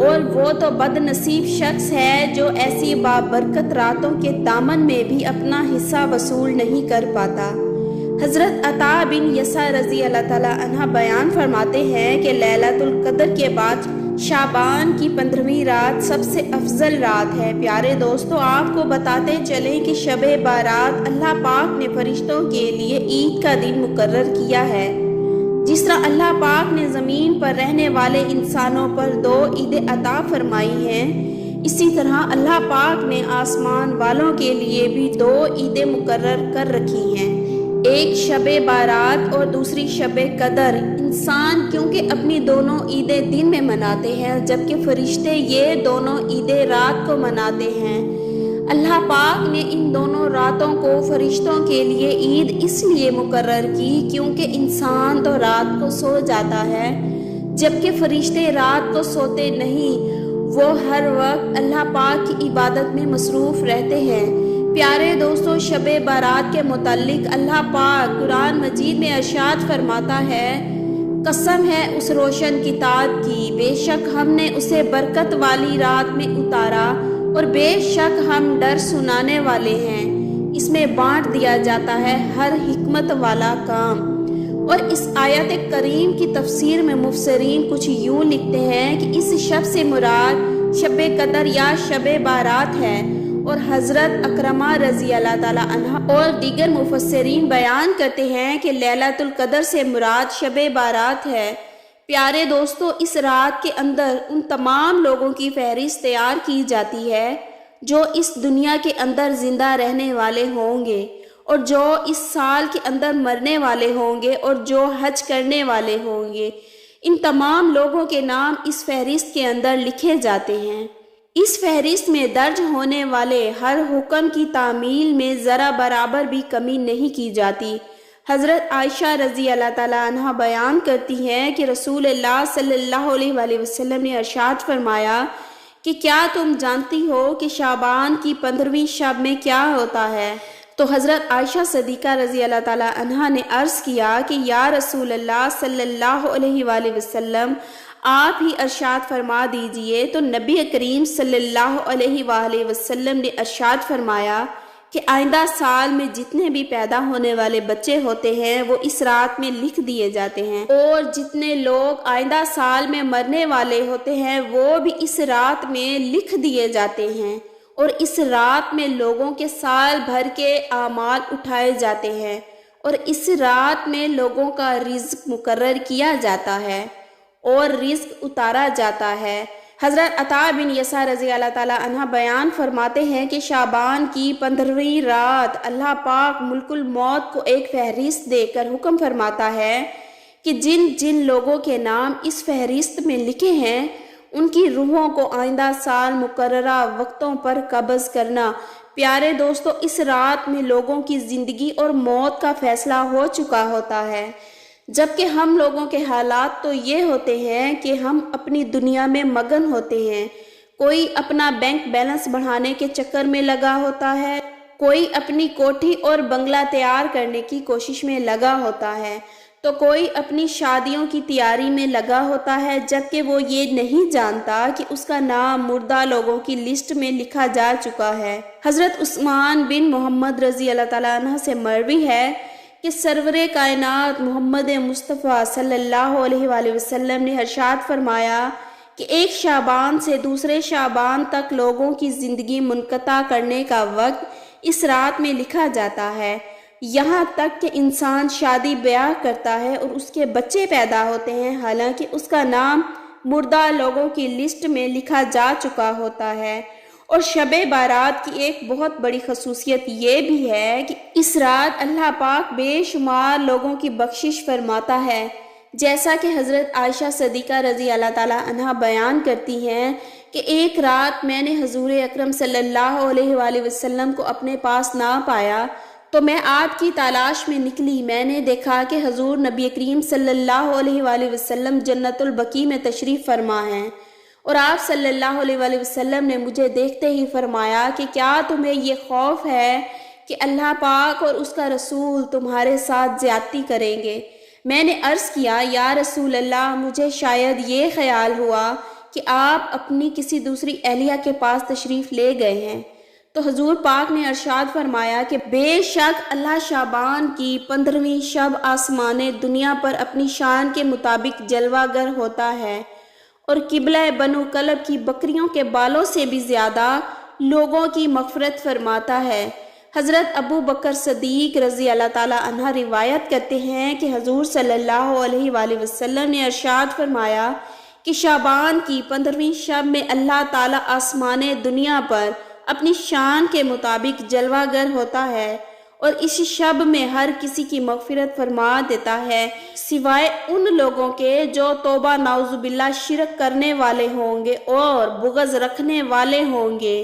اور وہ تو بد نصیب شخص ہے جو ایسی بابرکت راتوں کے دامن میں بھی اپنا حصہ وصول نہیں کر پاتا۔ حضرت عطا بن یسار رضی اللہ تعالیٰ عنہ بیان فرماتے ہیں کہ لیلۃ القدر کے بعد شعبان کی 15ویں رات سب سے افضل رات ہے۔ پیارے دوستو، آپ کو بتاتے چلیں کہ شب بارات اللہ پاک نے فرشتوں کے لیے عید کا دن مقرر کیا ہے۔ جس طرح اللہ پاک نے زمین پر رہنے والے انسانوں پر 2 عیدیں عطا فرمائی ہیں، اسی طرح اللہ پاک نے آسمان والوں کے لیے بھی 2 عیدیں مقرر کر رکھی ہیں، ایک شب بارات اور دوسری شب قدر۔ انسان کیونکہ اپنی دونوں عیدیں دن میں مناتے ہیں جبکہ فرشتے یہ دونوں عیدیں رات کو مناتے ہیں۔ اللہ پاک نے ان دونوں راتوں کو فرشتوں کے لیے عید اس لیے مقرر کی کیونکہ انسان تو رات کو سو جاتا ہے جبکہ فرشتے رات کو سوتے نہیں، وہ ہر وقت اللہ پاک کی عبادت میں مصروف رہتے ہیں۔ پیارے دوستو، شب بارات کے متعلق اللہ پاک قرآن مجید میں ارشاد فرماتا ہے، قسم ہے اس روشن کتاب کی، بے شک ہم نے اسے برکت والی رات میں اتارا اور بے شک ہم ڈر سنانے والے ہیں۔ اس میں بانٹ دیا جاتا ہے ہر حکمت والا کام۔ اور اس آیت کریم کی تفسیر میں مفسرین کچھ یوں لکھتے ہیں کہ اس شب سے مراد شب قدر یا شب بارات ہے، اور حضرت اکرمہ رضی اللہ تعالیٰ عنہ اور دیگر مفسرین بیان کرتے ہیں کہ لیلۃ القدر سے مراد شب بارات ہے۔ پیارے دوستو، اس رات کے اندر ان تمام لوگوں کی فہرست تیار کی جاتی ہے جو اس دنیا کے اندر زندہ رہنے والے ہوں گے اور جو اس سال کے اندر مرنے والے ہوں گے اور جو حج کرنے والے ہوں گے۔ ان تمام لوگوں کے نام اس فہرست کے اندر لکھے جاتے ہیں۔ اس فہرست میں درج ہونے والے ہر حکم کی تعمیل میں ذرا برابر بھی کمی نہیں کی جاتی۔ حضرت عائشہ رضی اللہ تعالیٰ عنہ بیان کرتی ہیں کہ رسول اللہ صلی اللہ علیہ وآلہ وسلم نے ارشاد فرمایا کہ کیا تم جانتی ہو کہ شعبان کی 15ویں شب میں کیا ہوتا ہے؟ تو حضرت عائشہ صدیقہ رضی اللہ تعالیٰ عنہ نے عرض کیا کہ یا رسول اللہ صلی اللہ علیہ وآلہ وسلم، آپ ہی ارشاد فرما دیجئے۔ تو نبی کریم صلی اللہ علیہ وآلہ وسلم نے ارشاد فرمایا کہ آئندہ سال میں جتنے بھی پیدا ہونے والے بچے ہوتے ہیں وہ اس رات میں لکھ دیے جاتے ہیں، اور جتنے لوگ آئندہ سال میں مرنے والے ہوتے ہیں وہ بھی اس رات میں لکھ دیے جاتے ہیں، اور اس رات میں لوگوں کے سال بھر کے اعمال اٹھائے جاتے ہیں، اور اس رات میں لوگوں کا رزق مقرر کیا جاتا ہے اور رزق اتارا جاتا ہے۔ حضرت عطا بن یسار رضی اللہ تعالیٰ عنہ بیان فرماتے ہیں کہ شعبان کی 15ویں رات اللہ پاک ملک الموت کو ایک فہرست دے کر حکم فرماتا ہے کہ جن جن لوگوں کے نام اس فہرست میں لکھے ہیں ان کی روحوں کو آئندہ سال مقررہ وقتوں پر قبض کرنا۔ پیارے دوستو، اس رات میں لوگوں کی زندگی اور موت کا فیصلہ ہو چکا ہوتا ہے، جبکہ ہم لوگوں کے حالات تو یہ ہوتے ہیں کہ ہم اپنی دنیا میں مگن ہوتے ہیں۔ کوئی اپنا بینک بیلنس بڑھانے کے چکر میں لگا ہوتا ہے، کوئی اپنی کوٹھی اور بنگلہ تیار کرنے کی کوشش میں لگا ہوتا ہے، تو کوئی اپنی شادیوں کی تیاری میں لگا ہوتا ہے، جبکہ وہ یہ نہیں جانتا کہ اس کا نام مردہ لوگوں کی لسٹ میں لکھا جا چکا ہے۔ حضرت عثمان بن محمد رضی اللہ تعالیٰ عنہ سے مروی ہے کہ سرور کائنات محمد مصطفیٰ صلی اللہ علیہ وآلہ وسلم نے ارشاد فرمایا کہ ایک شعبان سے دوسرے شعبان تک لوگوں کی زندگی منقطع کرنے کا وقت اس رات میں لکھا جاتا ہے، یہاں تک کہ انسان شادی بیاہ کرتا ہے اور اس کے بچے پیدا ہوتے ہیں، حالانکہ اس کا نام مردہ لوگوں کی لسٹ میں لکھا جا چکا ہوتا ہے۔ اور شب بارات کی ایک بہت بڑی خصوصیت یہ بھی ہے کہ اس رات اللہ پاک بے شمار لوگوں کی بخشش فرماتا ہے، جیسا کہ حضرت عائشہ صدیقہ رضی اللہ تعالیٰ عنہ بیان کرتی ہیں کہ ایک رات میں نے حضور اکرم صلی اللہ علیہ وآلہ وسلم کو اپنے پاس نہ پایا تو میں آپ کی تلاش میں نکلی۔ میں نے دیکھا کہ حضور نبی کریم صلی اللہ علیہ وآلہ وسلم جنت البقیع میں تشریف فرما ہیں، اور آپ صلی اللہ علیہ وآلہ وسلم نے مجھے دیکھتے ہی فرمایا کہ کیا تمہیں یہ خوف ہے کہ اللہ پاک اور اس کا رسول تمہارے ساتھ زیادتی کریں گے؟ میں نے عرض کیا یا رسول اللہ، مجھے شاید یہ خیال ہوا کہ آپ اپنی کسی دوسری اہلیہ کے پاس تشریف لے گئے ہیں، تو حضور پاک نے ارشاد فرمایا کہ بے شک اللہ شعبان کی 15ویں شب آسمان دنیا پر اپنی شان کے مطابق جلوہ گر ہوتا ہے اور قبلہ بنو کلب کی بکریوں کے بالوں سے بھی زیادہ لوگوں کی مغفرت فرماتا ہے۔ حضرت ابو بکر صدیق رضی اللہ تعالیٰ عنہ روایت کرتے ہیں کہ حضور صلی اللہ علیہ وآلہ وسلم نے ارشاد فرمایا کہ شعبان کی 15ویں شب میں اللہ تعالیٰ آسمان دنیا پر اپنی شان کے مطابق جلوہ گر ہوتا ہے اور اس شب میں ہر کسی کی مغفرت فرما دیتا ہے سوائے ان لوگوں کے جو توبہ نعوذ باللہ شرک کرنے والے ہوں گے اور بغض رکھنے والے ہوں گے۔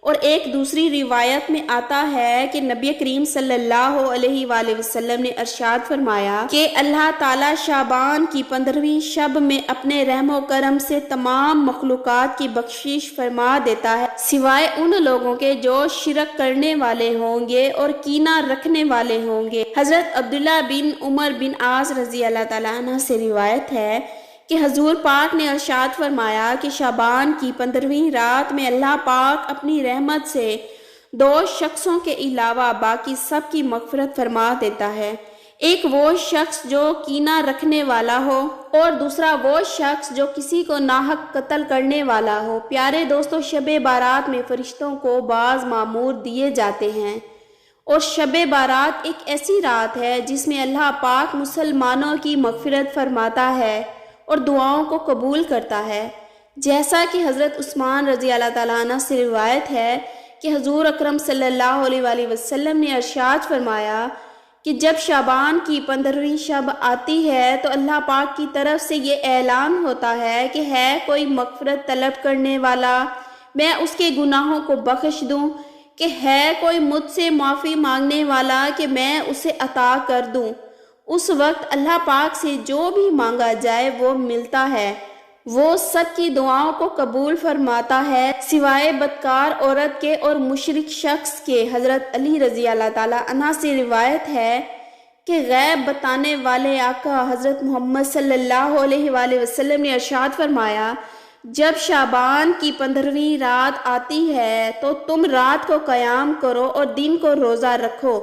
اور ایک دوسری روایت میں آتا ہے کہ نبی کریم صلی اللہ علیہ وآلہ وسلم نے ارشاد فرمایا کہ اللہ تعالیٰ شعبان کی 15ویں شب میں اپنے رحم و کرم سے تمام مخلوقات کی بخشش فرما دیتا ہے سوائے ان لوگوں کے جو شرک کرنے والے ہوں گے اور کینہ رکھنے والے ہوں گے۔ حضرت عبداللہ بن عمر بن عاص رضی اللہ تعالیٰ عنہ سے روایت ہے کہ حضور پاک نے ارشاد فرمایا کہ شعبان کی 15ویں رات میں اللہ پاک اپنی رحمت سے 2 شخصوں کے علاوہ باقی سب کی مغفرت فرما دیتا ہے، ایک وہ شخص جو کینہ رکھنے والا ہو اور دوسرا وہ شخص جو کسی کو ناحق قتل کرنے والا ہو۔ پیارے دوستو، شب بارات میں فرشتوں کو بعض مامور دیے جاتے ہیں اور شب بارات ایک ایسی رات ہے جس میں اللہ پاک مسلمانوں کی مغفرت فرماتا ہے اور دعاؤں کو قبول کرتا ہے، جیسا کہ حضرت عثمان رضی اللہ تعالیٰ عنہ سے روایت ہے کہ حضور اکرم صلی اللہ علیہ وآلہ وسلم نے ارشاد فرمایا کہ جب شعبان کی 15ویں شب آتی ہے تو اللہ پاک کی طرف سے یہ اعلان ہوتا ہے کہ ہے کوئی مغفرت طلب کرنے والا، میں اس کے گناہوں کو بخش دوں، کہ ہے کوئی مجھ سے معافی مانگنے والا کہ میں اسے عطا کر دوں۔ اس وقت اللہ پاک سے جو بھی مانگا جائے وہ ملتا ہے، وہ سب کی دعاؤں کو قبول فرماتا ہے سوائے بدکار عورت کے اور مشرک شخص کے۔ حضرت علی رضی اللہ تعالیٰ عنہ سے روایت ہے کہ غیب بتانے والے آقا حضرت محمد صلی اللہ علیہ وآلہ وسلم نے ارشاد فرمایا جب شعبان کی 15ویں رات آتی ہے تو تم رات کو قیام کرو اور دن کو روزہ رکھو،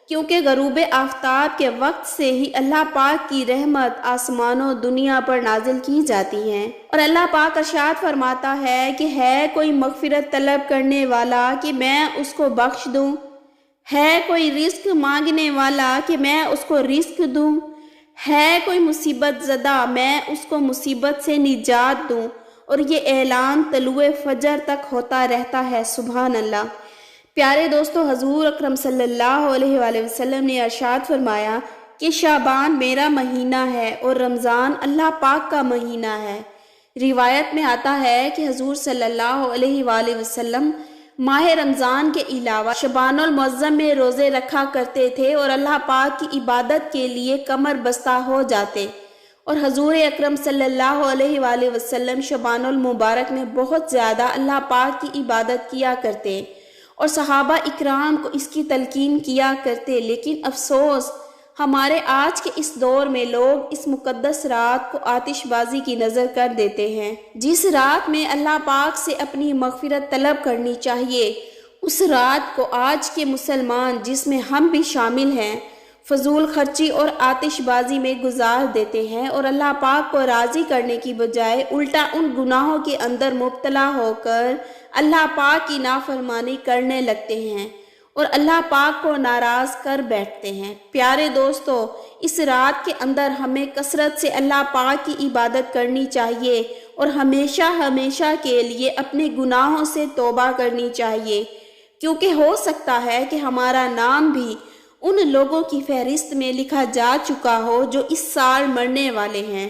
کیونکہ غروب آفتاب کے وقت سے ہی اللہ پاک کی رحمت آسمان و دنیا پر نازل کی جاتی ہے، اور اللہ پاک ارشاد فرماتا ہے کہ ہے کوئی مغفرت طلب کرنے والا کہ میں اس کو بخش دوں، ہے کوئی رزق مانگنے والا کہ میں اس کو رزق دوں، ہے کوئی مصیبت زدہ میں اس کو مصیبت سے نجات دوں، اور یہ اعلان طلوع فجر تک ہوتا رہتا ہے۔ سبحان اللہ۔ پیارے دوستو، حضور اکرم صلی اللہ علیہ وآلہ وسلم نے ارشاد فرمایا کہ شعبان میرا مہینہ ہے اور رمضان اللہ پاک کا مہینہ ہے۔ روایت میں آتا ہے کہ حضور صلی اللہ علیہ وآلہ وسلم ماہ رمضان کے علاوہ شعبان المعظم میں روزے رکھا کرتے تھے اور اللہ پاک کی عبادت کے لیے کمر بستہ ہو جاتے، اور حضور اکرم صلی اللہ علیہ وآلہ وسلم شعبان المبارک میں بہت زیادہ اللہ پاک کی عبادت کیا کرتے اور صحابہ اکرام کو اس کی تلقین کیا کرتے۔ لیکن افسوس، ہمارے آج کے اس دور میں لوگ اس مقدس رات کو آتش بازی کی نظر کر دیتے ہیں، جس رات میں اللہ پاک سے اپنی مغفرت طلب کرنی چاہیے، اس رات کو آج کے مسلمان، جس میں ہم بھی شامل ہیں، فضول خرچی اور آتش بازی میں گزار دیتے ہیں اور اللہ پاک کو راضی کرنے کی بجائے الٹا ان گناہوں کے اندر مبتلا ہو کر اللہ پاک کی نافرمانی کرنے لگتے ہیں اور اللہ پاک کو ناراض کر بیٹھتے ہیں۔ پیارے دوستو، اس رات کے اندر ہمیں کثرت سے اللہ پاک کی عبادت کرنی چاہیے اور ہمیشہ ہمیشہ کے لیے اپنے گناہوں سے توبہ کرنی چاہیے، کیونکہ ہو سکتا ہے کہ ہمارا نام بھی ان لوگوں کی فہرست میں لکھا جا چکا ہو جو اس سال مرنے والے ہیں۔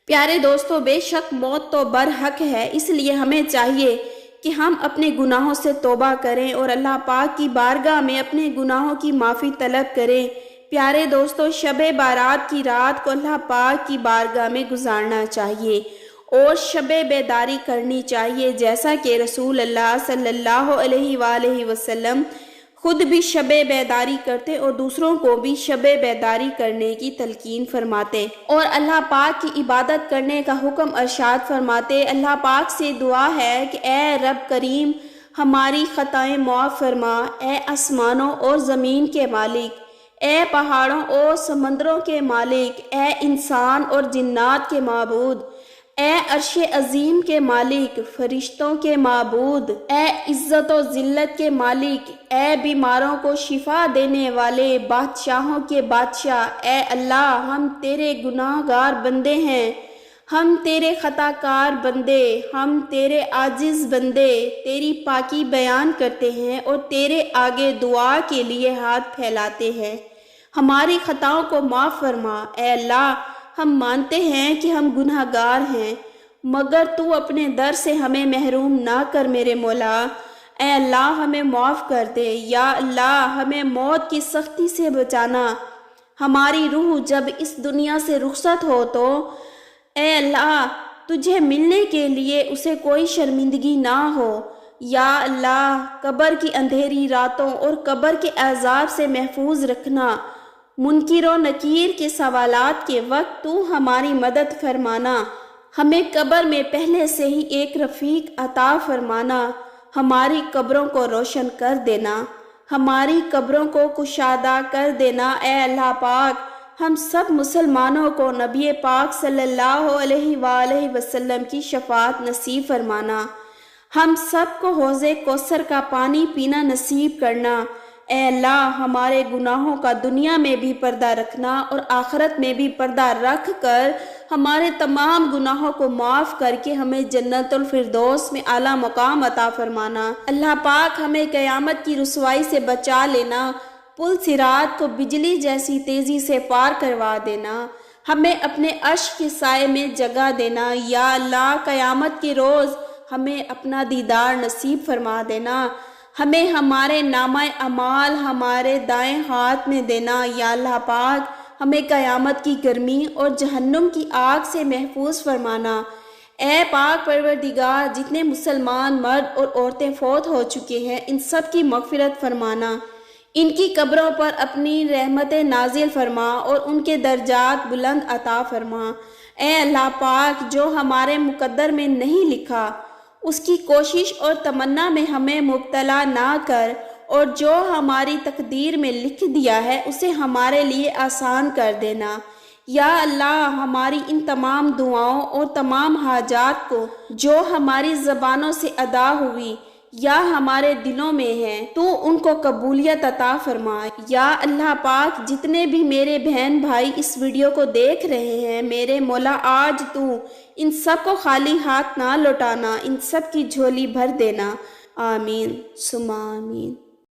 پیارے دوستو، بے شک موت تو برحق ہے، اس لیے ہمیں چاہیے کہ ہم اپنے گناہوں سے توبہ کریں اور اللہ پاک کی بارگاہ میں اپنے گناہوں کی معافی طلب کریں۔ پیارے دوستو، شب بارات کی رات کو اللہ پاک کی بارگاہ میں گزارنا چاہیے اور شب بیداری کرنی چاہیے، جیسا کہ رسول اللہ صلی اللہ علیہ وآلہ وسلم خود بھی شب بیداری کرتے اور دوسروں کو بھی شب بیداری کرنے کی تلقین فرماتے اور اللہ پاک کی عبادت کرنے کا حکم ارشاد فرماتے۔ اللہ پاک سے دعا ہے کہ اے رب کریم ہماری خطائیں معاف فرما، اے آسمانوں اور زمین کے مالک، اے پہاڑوں اور سمندروں کے مالک، اے انسان اور جنات کے معبود، اے عرش عظیم کے مالک، فرشتوں کے معبود، اے عزت و ذلت کے مالک، اے بیماروں کو شفا دینے والے بادشاہوں کے بادشاہ، اے اللہ ہم تیرے گناہ گار بندے ہیں، ہم تیرے خطا کار بندے، ہم تیرے عاجز بندے تیری پاکی بیان کرتے ہیں اور تیرے آگے دعا کے لیے ہاتھ پھیلاتے ہیں۔ ہماری خطاؤں کو معاف فرما، اے اللہ ہم مانتے ہیں کہ ہم گناہ گار ہیں، مگر تو اپنے در سے ہمیں محروم نہ کر میرے مولا۔ اے اللہ ہمیں معاف کر دے، یا اللہ ہمیں موت کی سختی سے بچانا، ہماری روح جب اس دنیا سے رخصت ہو تو اے اللہ تجھے ملنے کے لیے اسے کوئی شرمندگی نہ ہو۔ یا اللہ قبر کی اندھیری راتوں اور قبر کے عذاب سے محفوظ رکھنا، منکر و نکیر کے سوالات کے وقت تو ہماری مدد فرمانا، ہمیں قبر میں پہلے سے ہی ایک رفیق عطا فرمانا، ہماری قبروں کو روشن کر دینا، ہماری قبروں کو کشادہ کر دینا۔ اے اللہ پاک ہم سب مسلمانوں کو نبی پاک صلی اللہ علیہ وآلہ وسلم کی شفاعت نصیب فرمانا، ہم سب کو حوض کوثر کا پانی پینا نصیب کرنا۔ اے اللہ ہمارے گناہوں کا دنیا میں بھی پردہ رکھنا اور آخرت میں بھی پردہ رکھ کر ہمارے تمام گناہوں کو معاف کر کے ہمیں جنت الفردوس میں اعلیٰ مقام عطا فرمانا۔ اللہ پاک ہمیں قیامت کی رسوائی سے بچا لینا، پل صراط کو بجلی جیسی تیزی سے پار کروا دینا، ہمیں اپنے عرش کے سائے میں جگہ دینا۔ یا اللہ قیامت کے روز ہمیں اپنا دیدار نصیب فرما دینا، ہمیں ہمارے نامہ اعمال ہمارے دائیں ہاتھ میں دینا۔ یا اللہ پاک ہمیں قیامت کی گرمی اور جہنم کی آگ سے محفوظ فرمانا۔ اے پاک پروردگار جتنے مسلمان مرد اور عورتیں فوت ہو چکے ہیں ان سب کی مغفرت فرمانا، ان کی قبروں پر اپنی رحمت نازل فرما اور ان کے درجات بلند عطا فرما۔ اے اللہ پاک جو ہمارے مقدر میں نہیں لکھا اس کی کوشش اور تمنا میں ہمیں مبتلا نہ کر، اور جو ہماری تقدیر میں لکھ دیا ہے اسے ہمارے لیے آسان کر دینا۔ یا اللہ ہماری ان تمام دعاؤں اور تمام حاجات کو جو ہماری زبانوں سے ادا ہوئی یا ہمارے دلوں میں ہیں تو ان کو قبولیت عطا فرما۔ یا اللہ پاک جتنے بھی میرے بہن بھائی اس ویڈیو کو دیکھ رہے ہیں میرے مولا آج تو ان سب کو خالی ہاتھ نہ لوٹانا، ان سب کی جھولی بھر دینا۔ آمین ثم آمین۔